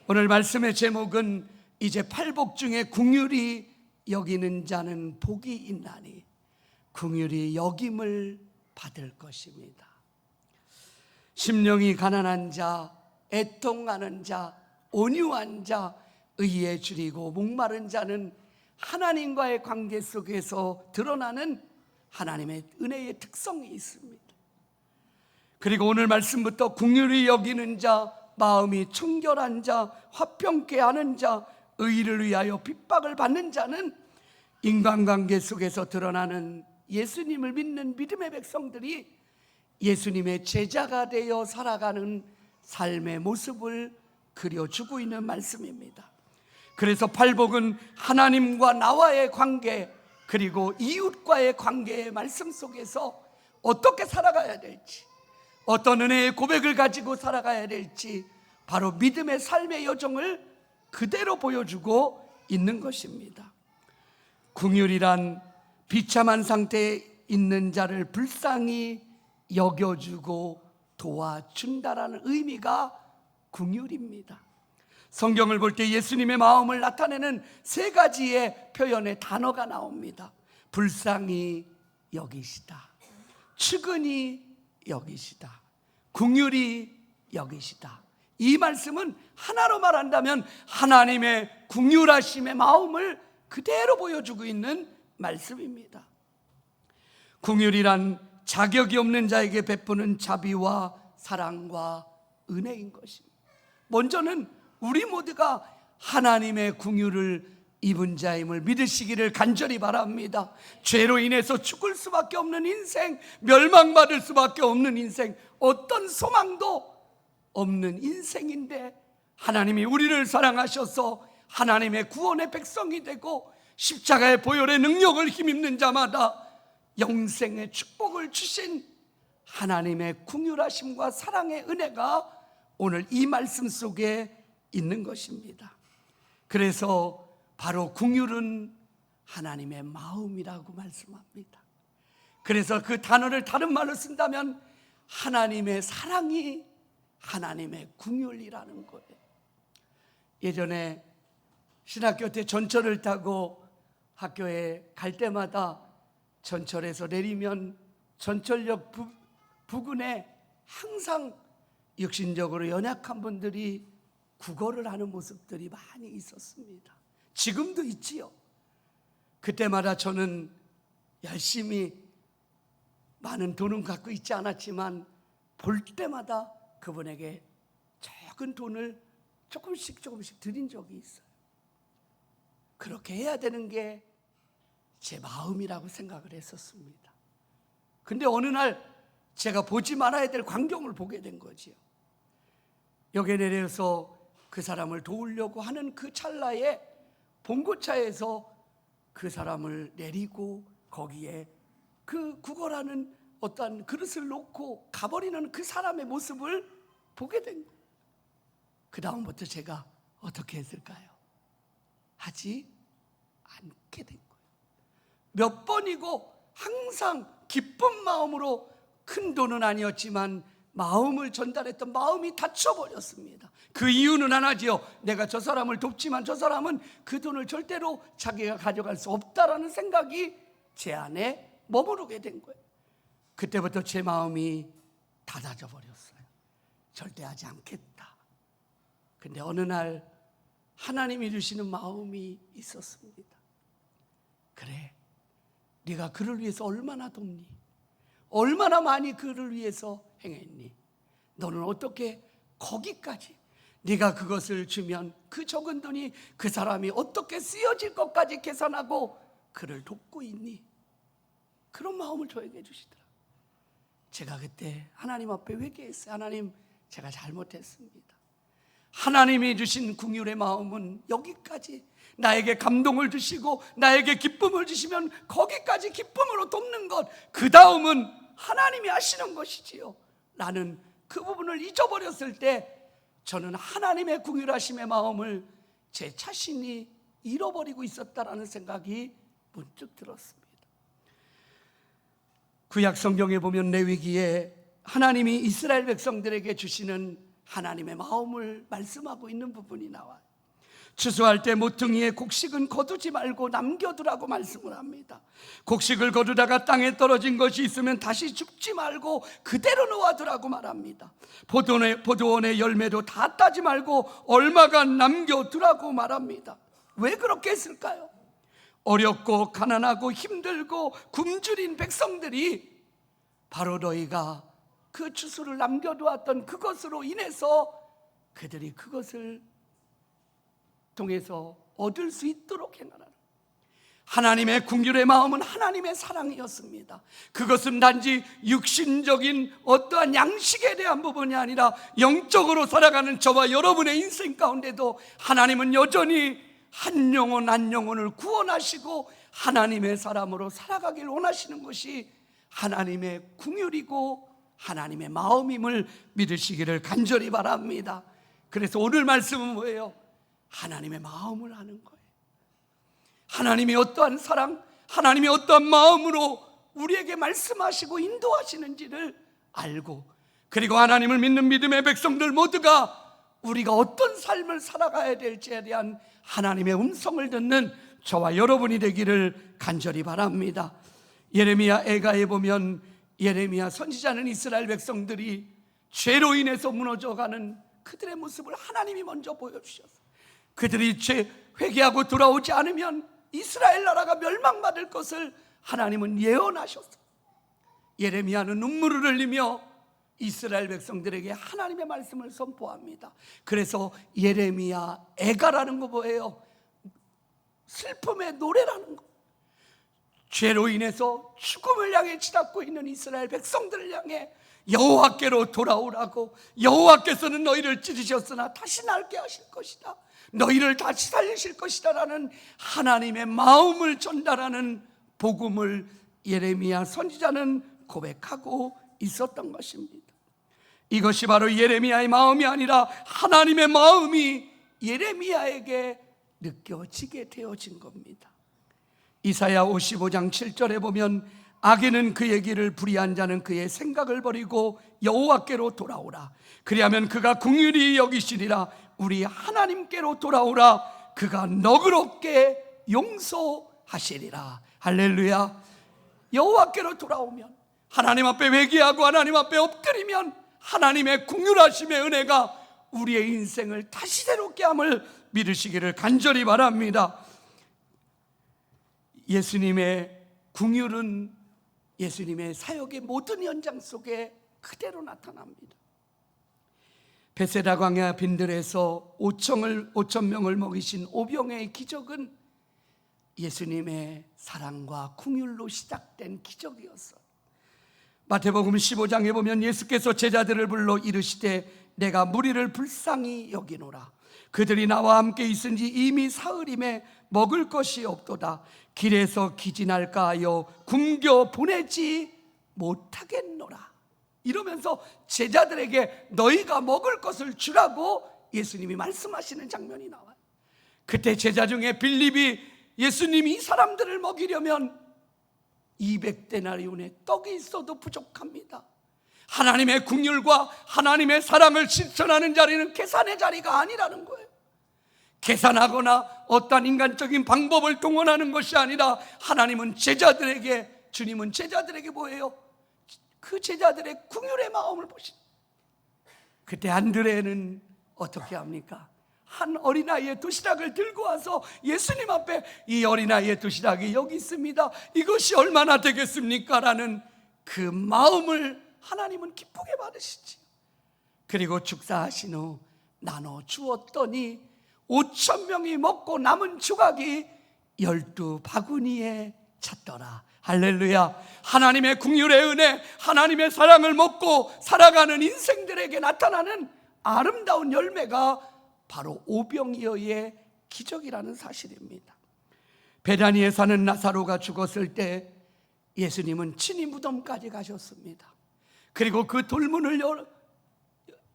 오늘 말씀의 제목은 이제 팔복 중에 긍휼히 여기는 자는 복이 있나니 긍휼히 여김을 받을 것입니다. 심령이 가난한 자, 애통하는 자, 온유한 자, 의에 줄이고 목마른 자는 하나님과의 관계 속에서 드러나는 하나님의 은혜의 특성이 있습니다. 그리고 오늘 말씀부터 긍휼히 여기는 자, 마음이 청결한 자, 화평케 하는 자, 의를 위하여 핍박을 받는 자는 인간관계 속에서 드러나는 예수님을 믿는 믿음의 백성들이 예수님의 제자가 되어 살아가는 삶의 모습을 그려주고 있는 말씀입니다. 그래서 팔복은 하나님과 나와의 관계, 그리고 이웃과의 관계의 말씀 속에서 어떻게 살아가야 될지, 어떤 은혜의 고백을 가지고 살아가야 될지 바로 믿음의 삶의 여정을 그대로 보여주고 있는 것입니다. 긍휼이란 비참한 상태에 있는 자를 불쌍히 여겨주고 도와준다라는 의미가 긍휼입니다. 성경을 볼 때 예수님의 마음을 나타내는 세 가지의 표현의 단어가 나옵니다. 불쌍히 여기시다, 측은히 여기시다, 긍휼히 여기시다. 이 말씀은 하나로 말한다면 하나님의 긍휼하심의 마음을 그대로 보여주고 있는 말씀입니다. 긍휼이란 자격이 없는 자에게 베푸는 자비와 사랑과 은혜인 것입니다. 먼저는 우리 모두가 하나님의 긍휼을 입은 자임을 믿으시기를 간절히 바랍니다. 죄로 인해서 죽을 수밖에 없는 인생, 멸망받을 수밖에 없는 인생, 어떤 소망도 없는 인생인데 하나님이 우리를 사랑하셔서 하나님의 구원의 백성이 되고 십자가의 보혈의 능력을 힘입는 자마다 영생의 축복을 주신 하나님의 긍휼하심과 사랑의 은혜가 오늘 이 말씀 속에 있는 것입니다. 그래서 바로 긍휼은 하나님의 마음이라고 말씀합니다. 그래서 그 단어를 다른 말로 쓴다면 하나님의 사랑이 하나님의 긍휼이라는 거예요. 예전에 신학교 때 전철을 타고 학교에 갈 때마다 전철에서 내리면 전철역 부근에 항상 육신적으로 연약한 분들이 구걸을 하는 모습들이 많이 있었습니다. 지금도 있지요. 그때마다 저는 열심히 많은 돈은 갖고 있지 않았지만 볼 때마다 그분에게 적은 돈을 조금씩 드린 적이 있어요. 그렇게 해야 되는 게 제 마음이라고 생각을 했었습니다. 근데 어느 날 제가 보지 말아야 될 광경을 보게 된 거지요. 역에 내려서 그 사람을 도우려고 하는 그 찰나에 봉고차에서 그 사람을 내리고 거기에 그 구걸하는 어떤 그릇을 놓고 가버리는 그 사람의 모습을 보게 된 거예요. 그 다음부터 제가 어떻게 했을까요? 하지 않게 된 거예요. 몇 번이고 항상 기쁜 마음으로, 큰 돈은 아니었지만 마음을 전달했던 마음이 닫혀버렸습니다. 그 이유는 하나지요. 내가 저 사람을 돕지만 저 사람은 그 돈을 절대로 자기가 가져갈 수 없다라는 생각이 제 안에 머무르게 된 거예요. 그때부터 제 마음이 닫아져 버렸어요. 절대 하지 않겠다. 근데 어느 날 하나님이 주시는 마음이 있었습니다. 그래, 네가 그를 위해서 얼마나 돕니? 얼마나 많이 그를 위해서 행했니? 너는 어떻게 거기까지 네가 그것을 주면 그 적은 돈이 그 사람이 어떻게 쓰여질 것까지 계산하고 그를 돕고 있니? 그런 마음을 저에게 주시더라. 제가 그때 하나님 앞에 회개했어요. 하나님, 제가 잘못했습니다. 하나님이 주신 긍휼의 마음은 여기까지, 나에게 감동을 주시고 나에게 기쁨을 주시면 거기까지 기쁨으로 돕는 것, 그 다음은 하나님이 하시는 것이지요. 나는 그 부분을 잊어버렸을 때 저는 하나님의 긍휼하심의 마음을 제 자신이 잃어버리고 있었다라는 생각이 문득 들었습니다. 구약 성경에 보면 레위기에 하나님이 이스라엘 백성들에게 주시는 하나님의 마음을 말씀하고 있는 부분이 나와요. 추수할 때 모퉁이에 곡식은 거두지 말고 남겨두라고 말씀을 합니다. 곡식을 거두다가 땅에 떨어진 것이 있으면 다시 줍지 말고 그대로 놓아두라고 말합니다. 포도원의 열매도 다 따지 말고 얼마간 남겨두라고 말합니다. 왜 그렇게 했을까요? 어렵고 가난하고 힘들고 굶주린 백성들이 바로 너희가 그 추수를 남겨두었던 그것으로 인해서 그들이 그것을 통해서 얻을 수 있도록 해놔라. 하나님의 긍휼의 마음은 하나님의 사랑이었습니다. 그것은 단지 육신적인 어떠한 양식에 대한 부분이 아니라 영적으로 살아가는 저와 여러분의 인생 가운데도 하나님은 여전히 한 영혼 한 영혼을 구원하시고 하나님의 사람으로 살아가길 원하시는 것이 하나님의 긍휼이고 하나님의 마음임을 믿으시기를 간절히 바랍니다. 그래서 오늘 말씀은 뭐예요? 하나님의 마음을 아는 거예요. 하나님이 어떠한 사랑, 하나님이 어떠한 마음으로 우리에게 말씀하시고 인도하시는지를 알고, 그리고 하나님을 믿는 믿음의 백성들 모두가 우리가 어떤 삶을 살아가야 될지에 대한 하나님의 음성을 듣는 저와 여러분이 되기를 간절히 바랍니다. 예레미야 애가에 보면 예레미야 선지자는 이스라엘 백성들이 죄로 인해서 무너져가는 그들의 모습을 하나님이 먼저 보여주셨어요. 그들이 회개하고 돌아오지 않으면 이스라엘 나라가 멸망받을 것을 하나님은 예언하셨어요. 예레미야는 눈물을 흘리며 이스라엘 백성들에게 하나님의 말씀을 선포합니다. 그래서 예레미야 애가라는 거 뭐예요? 슬픔의 노래라는 거. 죄로 인해서 죽음을 향해 치닫고 있는 이스라엘 백성들을 향해 여호와께로 돌아오라고, 여호와께서는 너희를 찢으셨으나 다시 낫게 하실 것이다, 너희를 다시 살리실 것이다 라는 하나님의 마음을 전달하는 복음을 예레미야 선지자는 고백하고 있었던 것입니다. 이것이 바로 예레미야의 마음이 아니라 하나님의 마음이 예레미야에게 느껴지게 되어진 겁니다. 이사야 55장 7절에 보면 악인은 그의 길을 불의한 자는 그의 생각을 버리고 여호와께로 돌아오라. 그리하면 그가 긍휼히 여기시리라. 우리 하나님께로 돌아오라. 그가 너그럽게 용서하시리라. 할렐루야. 여호와께로 돌아오면, 하나님 앞에 회개하고 하나님 앞에 엎드리면 하나님의 긍휼하심의 은혜가 우리의 인생을 다시 새롭게 함을 믿으시기를 간절히 바랍니다. 예수님의 긍휼은 예수님의 사역의 모든 현장 속에 그대로 나타납니다. 베세다 광야 빈들에서 5천 명을 먹이신 오병의 기적은 예수님의 사랑과 긍휼로 시작된 기적이었어요. 마태복음 15장에 보면 예수께서 제자들을 불러 이르시되 내가 무리를 불쌍히 여기노라. 그들이 나와 함께 있은지 이미 사흘임에 먹을 것이 없도다. 길에서 기진할까 하여 굶겨 보내지 못하겠노라. 이러면서 제자들에게 너희가 먹을 것을 주라고 예수님이 말씀하시는 장면이 나와요. 그때 제자 중에 빌립이 예수님이 이 사람들을 먹이려면 200데나리온의 떡이 있어도 부족합니다. 하나님의 긍휼과 하나님의 사랑을 실천하는 자리는 계산의 자리가 아니라는 거예요. 계산하거나 어떤 인간적인 방법을 동원하는 것이 아니라 하나님은 제자들에게, 주님은 제자들에게 뭐예요? 그 제자들의 긍휼의 마음을 보십니다. 그때 안드레는 어떻게 합니까? 한 어린아이의 도시락을 들고 와서 예수님 앞에 이 어린아이의 도시락이 여기 있습니다, 이것이 얼마나 되겠습니까? 라는 그 마음을 하나님은 기쁘게 받으시지. 그리고 축사하신 후 나눠 주었더니 5,000명이 먹고 남은 조각이 12바구니에 찼더라. 할렐루야. 하나님의 긍휼의 은혜, 하나님의 사랑을 먹고 살아가는 인생들에게 나타나는 아름다운 열매가 바로 오병이어의 기적이라는 사실입니다. 베다니에 사는 나사로가 죽었을 때 예수님은 친히 무덤까지 가셨습니다. 그리고 그 돌문을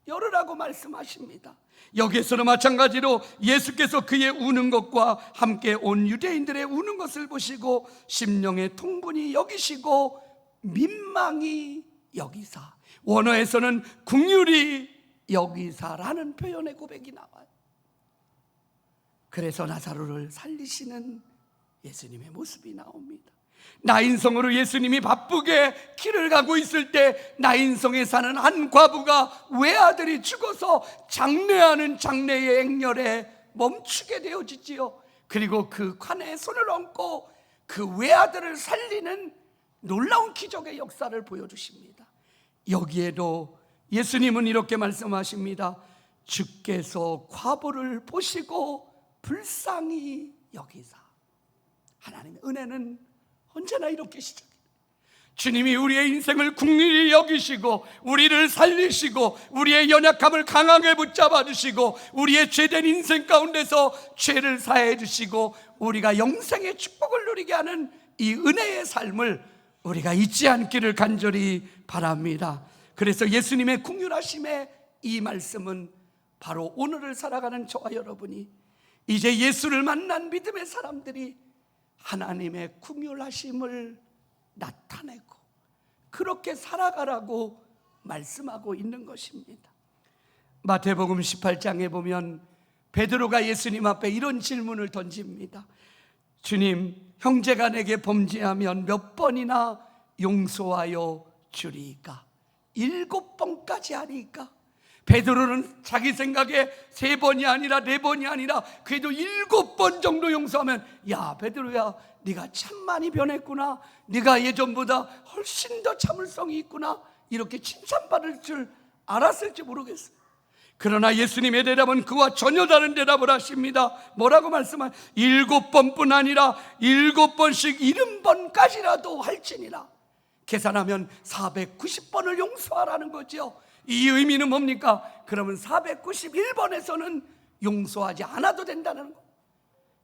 열으라고 말씀하십니다. 여기에서는 마찬가지로 예수께서 그의 우는 것과 함께 온 유대인들의 우는 것을 보시고 심령의 통분이 여기시고 민망히 여기사, 원어에서는 긍휼히 여기사라는 표현의 고백이 나와요. 그래서 나사로를 살리시는 예수님의 모습이 나옵니다. 나인성으로 예수님이 바쁘게 길을 가고 있을 때 나인성에 사는 한 과부가 외아들이 죽어서 장례하는 장례의 행렬에 멈추게 되어지지요. 그리고 그 관에 손을 얹고 그 외아들을 살리는 놀라운 기적의 역사를 보여주십니다. 여기에도 예수님은 이렇게 말씀하십니다. 주께서 과부를 보시고 불쌍히 여기사. 하나님의 은혜는 언제나 이렇게 시작해요. 주님이 우리의 인생을 긍휼히 여기시고 우리를 살리시고 우리의 연약함을 강하게 붙잡아 주시고 우리의 죄된 인생 가운데서 죄를 사해 주시고 우리가 영생의 축복을 누리게 하는 이 은혜의 삶을 우리가 잊지 않기를 간절히 바랍니다. 그래서 예수님의 긍휼하심의 이 말씀은 바로 오늘을 살아가는 저와 여러분이 이제 예수를 만난 믿음의 사람들이 하나님의 긍휼하심을 나타내고 그렇게 살아가라고 말씀하고 있는 것입니다. 마태복음 18장에 보면 베드로가 예수님 앞에 이런 질문을 던집니다. 주님, 형제가 내게 범죄하면 몇 번이나 용서하여 주리이까? 7번까지 하리이까? 베드로는 자기 생각에 3번이 아니라 4번이 아니라 그래도 7번 정도 용서하면, 야 베드로야, 네가 참 많이 변했구나, 네가 예전보다 훨씬 더 참을성이 있구나, 이렇게 칭찬받을 줄 알았을지 모르겠어요. 그러나 예수님의 대답은 그와 전혀 다른 대답을 하십니다. 뭐라고 말씀하세요? 7번뿐 아니라 7번씩 70번까지라도 할지니라. 계산하면 490번을 용서하라는 거죠. 이 의미는 뭡니까? 그러면 491번에서는 용서하지 않아도 된다는 거.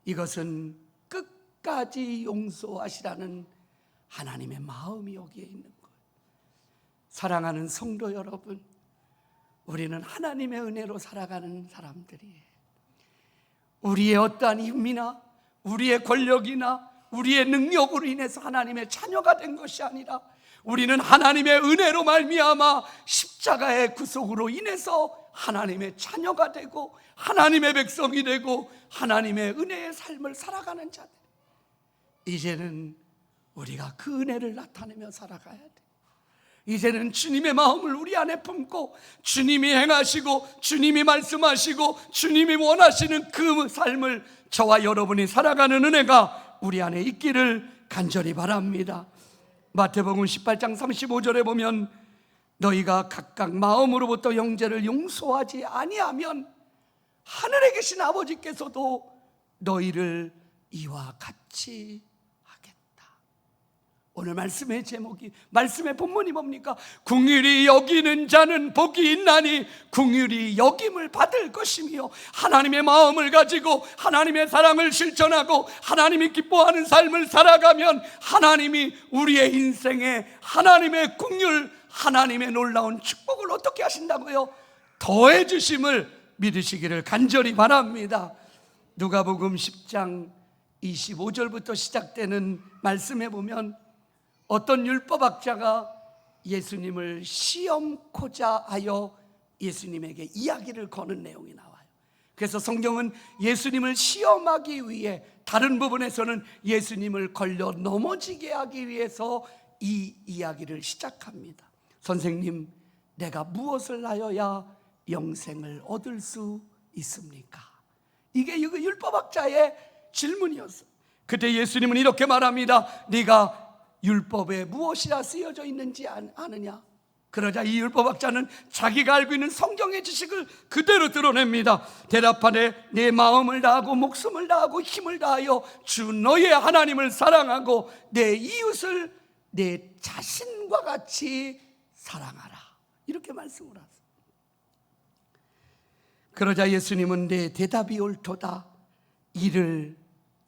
이것은 끝까지 용서하시라는 하나님의 마음이 여기에 있는 거예요. 사랑하는 성도 여러분, 우리는 하나님의 은혜로 살아가는 사람들이에요. 우리의 어떠한 힘이나 우리의 권력이나 우리의 능력으로 인해서 하나님의 자녀가 된 것이 아니라 우리는 하나님의 은혜로 말미암아 십자가의 구속으로 인해서 하나님의 자녀가 되고 하나님의 백성이 되고 하나님의 은혜의 삶을 살아가는 자들. 이제는 우리가 그 은혜를 나타내며 살아가야 돼. 이제는 주님의 마음을 우리 안에 품고 주님이 행하시고 주님이 말씀하시고 주님이 원하시는 그 삶을 저와 여러분이 살아가는 은혜가 우리 안에 있기를 간절히 바랍니다. 마태복음 18장 35절에 보면 너희가 각각 마음으로부터 형제를 용서하지 아니하면 하늘에 계신 아버지께서도 너희를 이와 같이 하겠다. 오늘 말씀의 제목이, 말씀의 본문이 뭡니까? 긍휼히 여기는 자는 복이 있나니 긍휼히 여김을 받을 것이며, 하나님의 마음을 가지고 하나님의 사랑을 실천하고 하나님이 기뻐하는 삶을 살아가면 하나님이 우리의 인생에 하나님의 긍휼, 하나님의 놀라운 축복을 어떻게 하신다고요? 더해 주심을 믿으시기를 간절히 바랍니다. 누가복음 10장 25절부터 시작되는 말씀에 보면 어떤 율법학자가 예수님을 시험코자 하여 예수님에게 이야기를 거는 내용이 나와요. 그래서 성경은 예수님을 시험하기 위해, 다른 부분에서는 예수님을 걸려 넘어지게 하기 위해서 이 이야기를 시작합니다. 선생님, 내가 무엇을 하여야 영생을 얻을 수 있습니까? 이게 율법학자의 질문이었어요. 그때 예수님은 이렇게 말합니다. 네가 율법에 무엇이라 쓰여져 있는지 아느냐? 그러자 이 율법학자는 자기가 알고 있는 성경의 지식을 그대로 드러냅니다. 대답하되 내 마음을 다하고 목숨을 다하고 힘을 다하여 주 너의 하나님을 사랑하고 내 이웃을 내 자신과 같이 사랑하라, 이렇게 말씀을 하세요. 그러자 예수님은 내 대답이 옳도다, 이를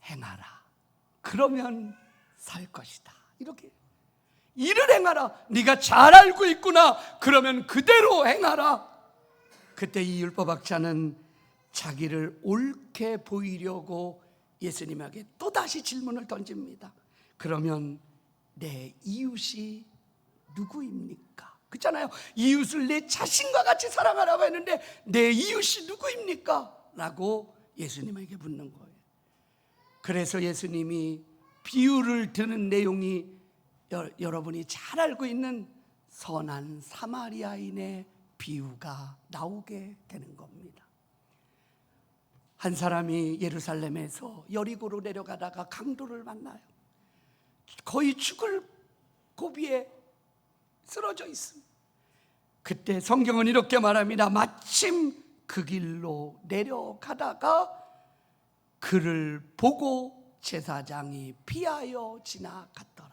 행하라, 그러면 살 것이다, 이렇게. 이를 행하라, 네가 잘 알고 있구나, 그러면 그대로 행하라. 그때 이 율법학자는 자기를 옳게 보이려고 예수님에게 또다시 질문을 던집니다. 그러면 내 이웃이 누구입니까? 그렇잖아요. 이웃을 내 자신과 같이 사랑하라고 했는데 내 이웃이 누구입니까? 라고 예수님에게 묻는 거예요. 그래서 예수님이 비유를 드는 내용이 여러분이 잘 알고 있는 선한 사마리아인의 비유가 나오게 되는 겁니다. 한 사람이 예루살렘에서 여리고로 내려가다가 강도를 만나요. 거의 죽을 고비에 쓰러져 있습니다. 그때 성경은 이렇게 말합니다. 마침 그 길로 내려가다가 그를 보고 제사장이 피하여 지나갔더라.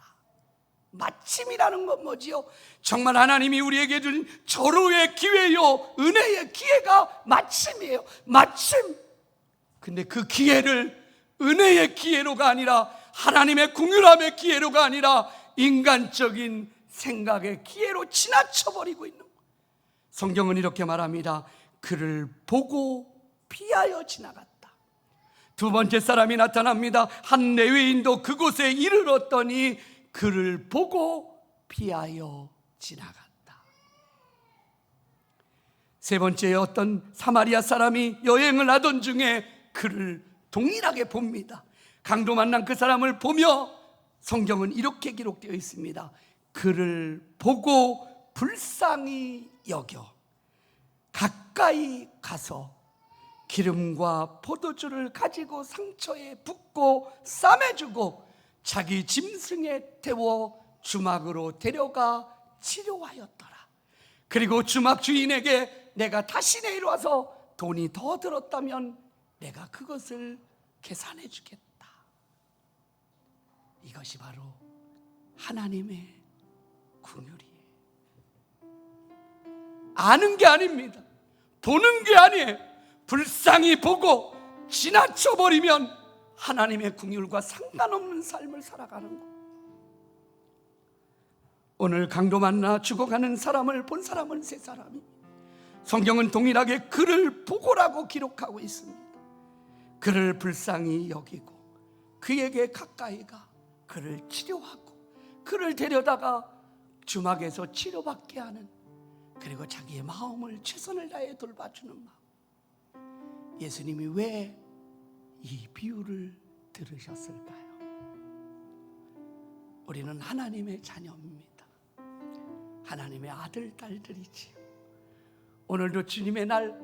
마침이라는 건 뭐지요? 정말 하나님이 우리에게 준 절호의 기회요, 은혜의 기회가 마침이에요. 마침. 근데 그 기회를 은혜의 기회로가 아니라 하나님의 긍휼함의 기회로가 아니라 인간적인 생각의 기회로 지나쳐버리고 있는 거예요. 성경은 이렇게 말합니다. 그를 보고 피하여 지나갔다. 두 번째 사람이 나타납니다. 한 레위인도 그곳에 이르렀더니 그를 보고 피하여 지나갔다. 세 번째, 어떤 사마리아 사람이 여행을 하던 중에 그를 동일하게 봅니다. 강도 만난 그 사람을 보며 성경은 이렇게 기록되어 있습니다. 그를 보고 불쌍히 여겨 가까이 가서 기름과 포도주를 가지고 상처에 붓고 싸매주고 자기 짐승에 태워 주막으로 데려가 치료하였더라. 그리고 주막 주인에게 내가 다시 내일 와서 돈이 더 들었다면 내가 그것을 계산해 주겠다. 이것이 바로 하나님의 긍휼이에요. 아는 게 아닙니다. 보는 게 아니에요. 불쌍히 보고 지나쳐버리면 하나님의 긍휼과 상관없는 삶을 살아가는 것. 오늘 강도 만나 죽어가는 사람을 본 사람은 세 사람이, 성경은 동일하게 그를 보고라고 기록하고 있습니다. 그를 불쌍히 여기고 그에게 가까이 가 그를 치료하고 그를 데려다가 주막에서 치료받게 하는, 그리고 자기의 마음을 최선을 다해 돌봐주는 마음. 예수님이 왜 이 비유를 들으셨을까요? 우리는 하나님의 자녀입니다. 하나님의 아들, 딸들이지요. 오늘도 주님의 날,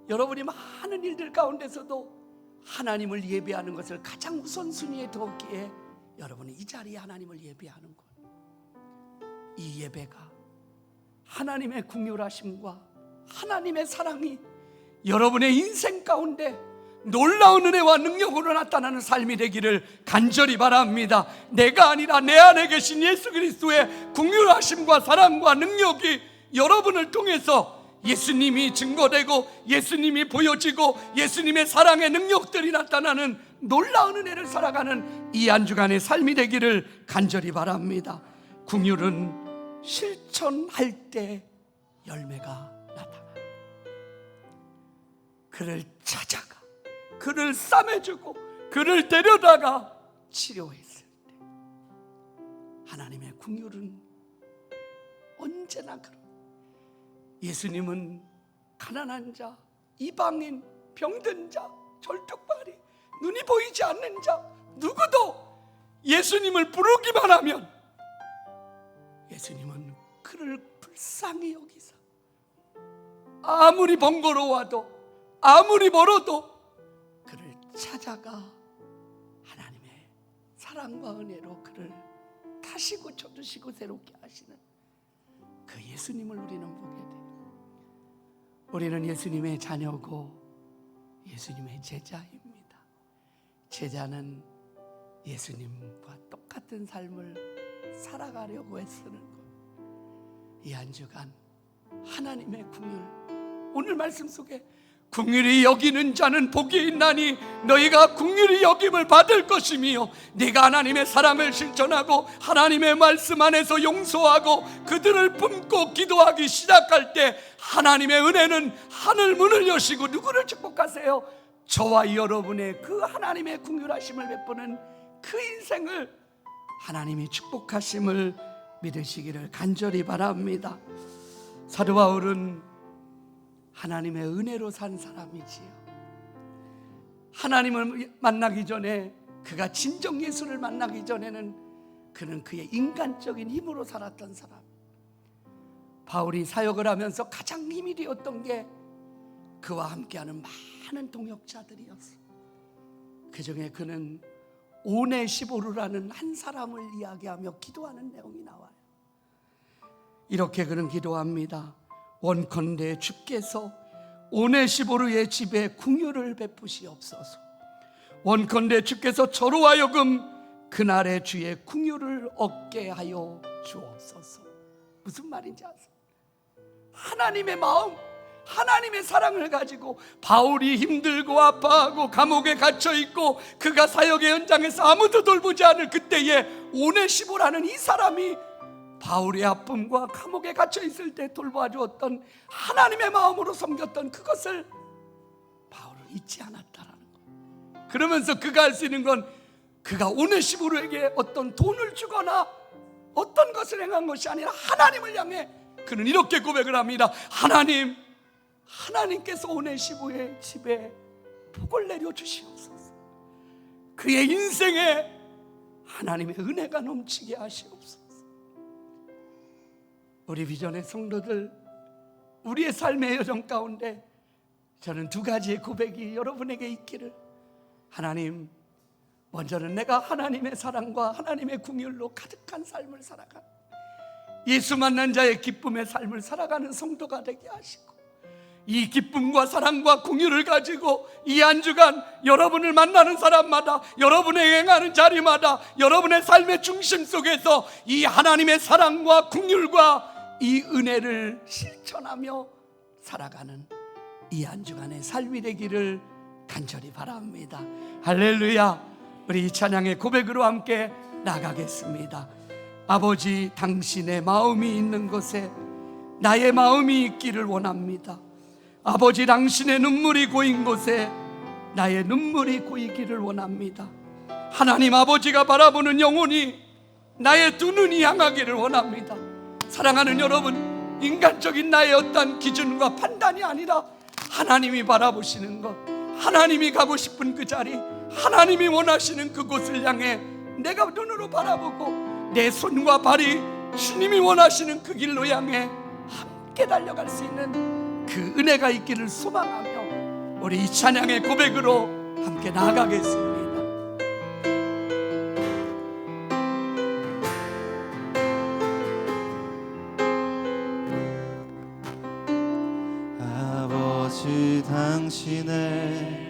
여러분이 많은 일들 가운데서도 하나님을 예배하는 것을 가장 우선순위에 두었기에 여러분이 이 자리에 하나님을 예배하는 것, 이 예배가 하나님의 긍휼하심과 하나님의 사랑이 여러분의 인생 가운데 놀라운 은혜와 능력으로 나타나는 삶이 되기를 간절히 바랍니다. 내가 아니라 내 안에 계신 예수 그리스도의 긍휼하심과 사랑과 능력이 여러분을 통해서 예수님이 증거되고 예수님이 보여지고 예수님의 사랑의 능력들이 나타나는 놀라운 은혜를 살아가는 이 한 주간의 삶이 되기를 간절히 바랍니다. 긍휼은 실천할 때 열매가 나타나. 그를 찾아가 그를 싸매주고 그를 데려다가 치료했을 때 하나님의 긍휼은 언제나 그런. 예수님은 가난한 자, 이방인, 병든 자, 절뚝발이, 눈이 보이지 않는 자, 누구도 예수님을 부르기만 하면 예수님은 그를 불쌍히 여기사 아무리 번거로워도 아무리 멀어도 그를 찾아가 하나님의 사랑과 은혜로 그를 다시 고쳐주시고 새롭게 하시는 그 예수님을 우리는 보게 돼요. 우리는 예수님의 자녀고 예수님의 제자입니다. 제자는 예수님과 똑같은 삶을 살아가려고 애쓰는 것. 이 한 주간 하나님의 긍휼, 오늘 말씀 속에 긍휼히 여기는 자는 복이 있나니 너희가 긍휼히 여김을 받을 것이며, 네가 하나님의 사랑을 실천하고 하나님의 말씀 안에서 용서하고 그들을 품고 기도하기 시작할 때 하나님의 은혜는 하늘 문을 여시고 누구를 축복하세요? 저와 여러분의 그 하나님의 긍휼하심을 베푸는 그 인생을 하나님이 축복하심을 믿으시기를 간절히 바랍니다. 사도 바울은 하나님의 은혜로 산 사람이지요. 하나님을 만나기 전에, 그가 진정 예수를 만나기 전에는 그는 그의 인간적인 힘으로 살았던 사람. 바울이 사역을 하면서 가장 힘이 되었던 게 그와 함께하는 많은 동역자들이었어. 그 중에 그는 오네시보르라는 한 사람을 이야기하며 기도하는 내용이 나와요. 이렇게 그는 기도합니다. 원컨대 주께서 오네시보르의 집에 궁유를 베푸시옵소서. 원컨대 주께서 저로 하여금 그날의 주의 궁유를 얻게 하여 주옵소서. 무슨 말인지 아세요? 하나님의 마음, 하나님의 사랑을 가지고 바울이 힘들고 아파하고 감옥에 갇혀있고 그가 사역의 현장에서 아무도 돌보지 않을 그때에 오네시보라는 이 사람이 바울의 아픔과 감옥에 갇혀있을 때 돌봐주었던 하나님의 마음으로 섬겼던 그것을 바울은 잊지 않았다라는 거예요. 그러면서 그가 할 수 있는 건 그가 오네시보르에게 어떤 돈을 주거나 어떤 것을 행한 것이 아니라 하나님을 향해 그는 이렇게 고백을 합니다. 하나님께서 오네시보의 집에 복을 내려 주시옵소서. 그의 인생에 하나님의 은혜가 넘치게 하시옵소서. 우리 비전의 성도들, 우리의 삶의 여정 가운데 저는 두 가지의 고백이 여러분에게 있기를. 하나님, 먼저는 내가 하나님의 사랑과 하나님의 긍휼로 가득한 삶을 살아가는, 예수 만난 자의 기쁨의 삶을 살아가는 성도가 되게 하시고, 이 기쁨과 사랑과 긍휼을 가지고 이 한 주간 여러분을 만나는 사람마다, 여러분의 행하는 자리마다, 여러분의 삶의 중심 속에서 이 하나님의 사랑과 긍휼과 이 은혜를 실천하며 살아가는 이 한 주간의 삶이 되기를 간절히 바랍니다. 할렐루야. 우리 이 찬양의 고백으로 함께 나가겠습니다. 아버지, 당신의 마음이 있는 곳에 나의 마음이 있기를 원합니다. 아버지, 당신의 눈물이 고인 곳에 나의 눈물이 고이기를 원합니다. 하나님 아버지가 바라보는 영혼이 나의 두 눈이 향하기를 원합니다. 사랑하는 여러분, 인간적인 나의 어떤 기준과 판단이 아니라 하나님이 바라보시는 것, 하나님이 가고 싶은 그 자리, 하나님이 원하시는 그곳을 향해 내가 눈으로 바라보고 내 손과 발이 주님이 원하시는 그 길로 향해 함께 달려갈 수 있는 그 은혜가 있기를 소망하며 우리 이 찬양의 고백으로 함께 나아가겠습니다. 아버지, 당신의